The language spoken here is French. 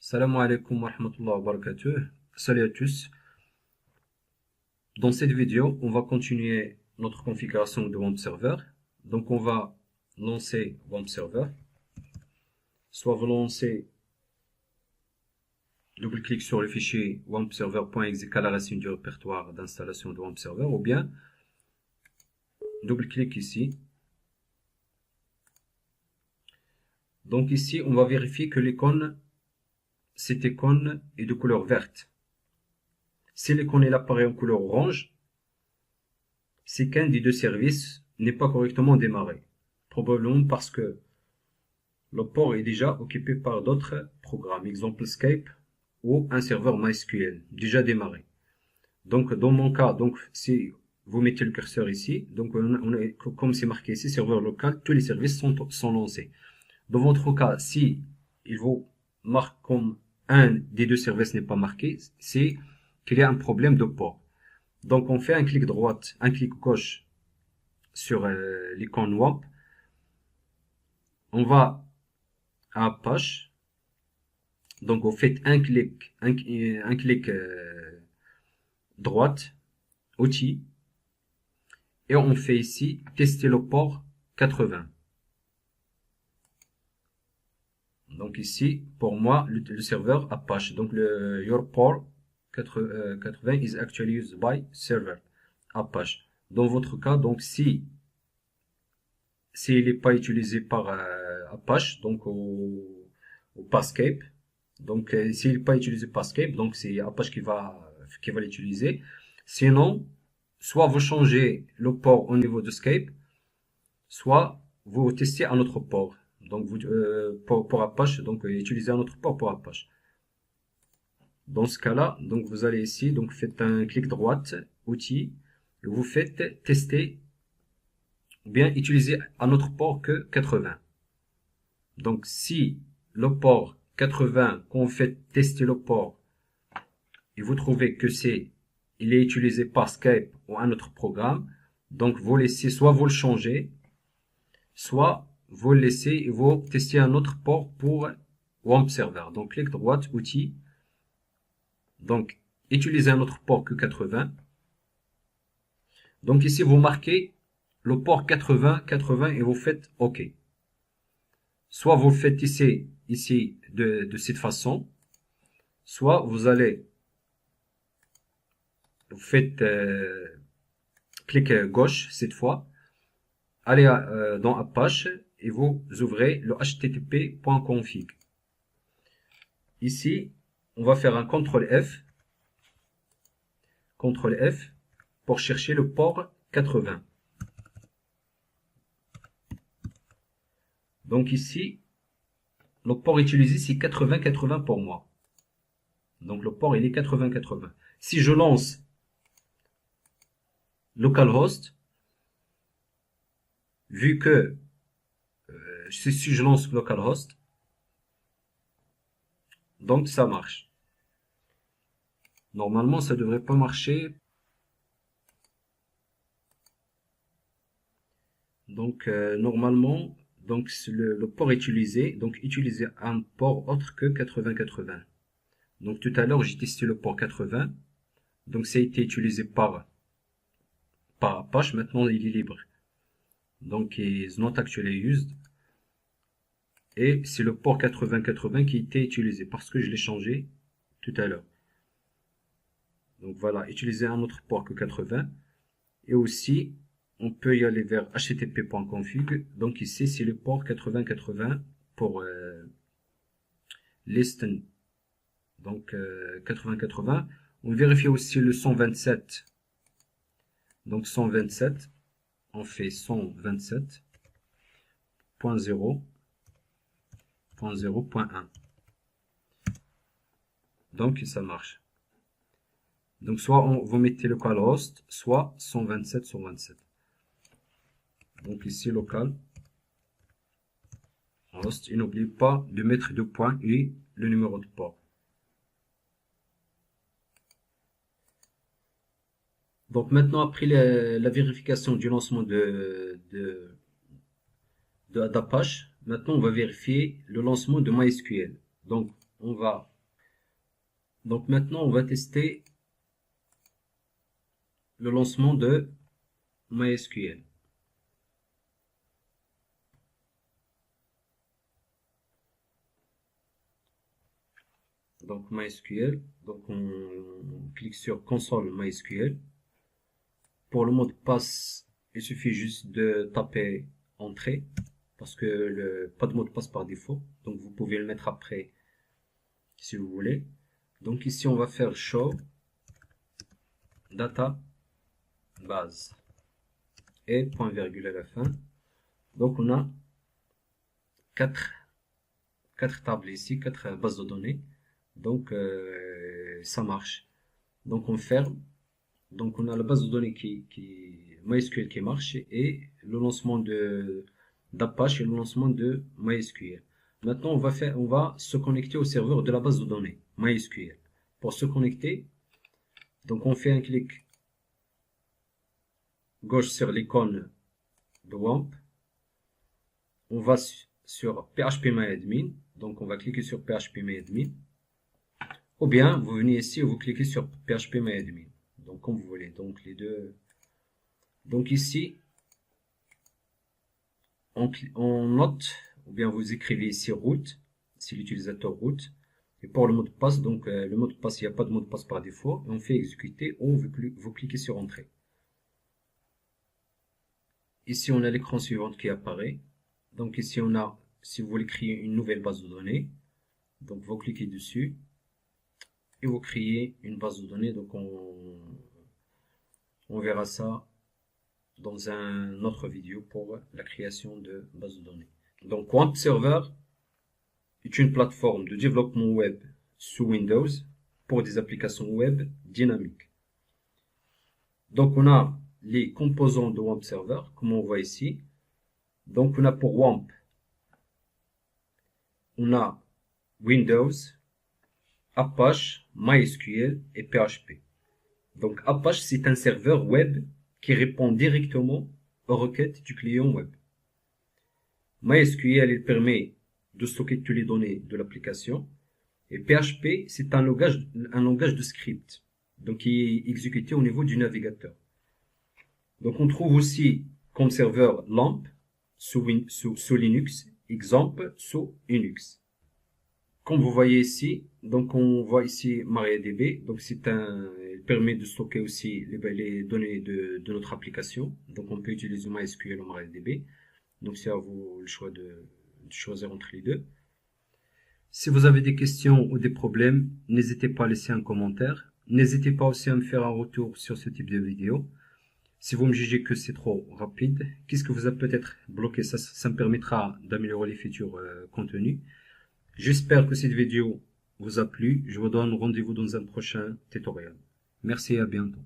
Salam alaikum wa rahmatullahi wa barakatuh. Salut à tous. Dans cette vidéo, on va continuer notre configuration de web server. Donc, on va lancer web server. Soit vous lancez, double-clic sur le fichier webserver.exe à la racine du répertoire d'installation de web server, ou bien double-clic ici. Donc ici, on va vérifier que l'icône, cette icône est de couleur verte. Si l'icône apparaît en couleur orange, c'est qu'un des deux services n'est pas correctement démarré. Probablement parce que le port est déjà occupé par d'autres programmes, exemple Skype ou un serveur MySQL déjà démarré. Donc dans mon cas, donc si vous mettez le curseur ici, donc comme c'est marqué ici, serveur local, tous les services sont lancés. Dans votre cas, si il vous marque comme un des deux services n'est pas marqué, c'est qu'il y a un problème de port. Donc on fait un clic droite, un clic gauche sur l'icône WAMP. On va à Apache. Donc vous faites un clic droite, outils, et on fait ici tester le port 80. Donc ici, pour moi, le serveur Apache. Donc le your port 80 is actually used by server Apache. Dans votre cas, donc s'il n'est pas utilisé par Apache, donc au Pascape, donc s'il n'est pas utilisé par Skype, donc c'est Apache qui va l'utiliser. Sinon, soit vous changez le port au niveau de Skype, soit vous testez un autre port. Donc vous, pour Apache, donc utilisez un autre port pour Apache. Dans ce cas-là, donc vous allez ici, donc faites un clic droite, outils, et vous faites tester, ou bien utiliser un autre port que 80. Donc si le port 80, quand vous faites tester le port, et vous trouvez que il est utilisé par Skype ou un autre programme, donc vous laissez, soit vous le changez, soit vous le laissez et vous testez un autre port pour WAMP server. Donc clic droite, outils, donc utilisez un autre port que 80. Donc ici vous marquez le port 80 et vous faites OK. Soit vous le faites ici de cette façon, soit vous faites clic gauche cette fois, allez dans Apache et vous ouvrez le http.config. Ici, on va faire un CTRL F pour chercher le port 80. Donc ici, le port utilisé c'est 80 pour moi. Donc le port il est 80. Si je lance localhost, vu que si je lance localhost, donc ça marche. Normalement ça devrait pas marcher. Donc normalement, donc le port utilisé, donc utiliser un port autre que 80. Donc tout à l'heure j'ai testé le port 80, donc ça a été utilisé par Apache, maintenant il est libre. Donc is not actually used. Et c'est le port 80 qui a été utilisé parce que je l'ai changé tout à l'heure. Donc voilà, utiliser un autre port que 80. Et aussi, on peut y aller vers http.config. Donc ici, c'est le port 80 pour listen. Donc 80. On vérifie aussi le 127. Donc 127, on fait 127.0.0.1. Donc ça marche. Donc soit vous mettez localhost, soit 127. Donc ici local host, et n'oubliez pas de mettre 2 points et le numéro de port. Donc maintenant, après la vérification du lancement d'Apache, maintenant on va vérifier le lancement de MySQL. Donc on va Donc maintenant, on va tester le lancement de MySQL. Donc MySQL, donc on clique sur console MySQL. Pour le mot de passe, il suffit juste de taper entrée parce que pas de mot de passe par défaut. Donc vous pouvez le mettre après si vous voulez. Donc ici on va faire show data base et point virgule à la fin. Donc on a quatre tables ici, quatre bases de données. Donc ça marche. Donc on ferme. Donc on a la base de données MySQL qui marche et le lancement d'Apache et le lancement de MySQL. Maintenant on va se connecter au serveur de la base de données MySQL. Pour se connecter, donc on fait un clic gauche sur l'icône de WAMP. On va sur phpMyAdmin. Donc on va cliquer sur phpMyAdmin. Ou bien vous venez ici et vous cliquez sur phpMyAdmin. Donc comme vous voulez. Donc les deux. Donc ici, on note, ou bien vous écrivez ici root, c'est l'utilisateur root. Et pour le mot de passe, donc le mot de passe, il n'y a pas de mot de passe par défaut. Et on fait exécuter ou vous cliquez sur entrée. Ici, on a l'écran suivant qui apparaît. Donc ici, on a, si vous voulez créer une nouvelle base de données, donc vous cliquez dessus et vous créez une base de données. Donc on verra ça dans une autre vidéo pour la création de base de données. Donc WAMP Server est une plateforme de développement web sous Windows pour des applications web dynamiques. Donc on a les composants de WAMP Server, comme on voit ici. Donc on a pour WAMP, on a Windows, Apache, MySQL et PHP. Donc Apache, c'est un serveur web qui répond directement aux requêtes du client web. MySQL, il permet de stocker toutes les données de l'application. Et PHP, c'est un langage de script, donc qui est exécuté au niveau du navigateur. Donc on trouve aussi comme serveur LAMP sous Linux, exemple sous Unix. Comme vous voyez ici, donc on voit ici MariaDB, donc il permet de stocker aussi les données de notre application. Donc on peut utiliser MySQL ou MariaDB. Donc c'est à vous le choix de choisir entre les deux. Si vous avez des questions ou des problèmes, n'hésitez pas à laisser un commentaire. N'hésitez pas aussi à me faire un retour sur ce type de vidéo. Si vous me jugez que c'est trop rapide, qu'est-ce que vous a peut-être bloqué, ça me permettra d'améliorer les futurs contenus. J'espère que cette vidéo vous a plu. Je vous donne rendez-vous dans un prochain tutoriel. Merci et à bientôt.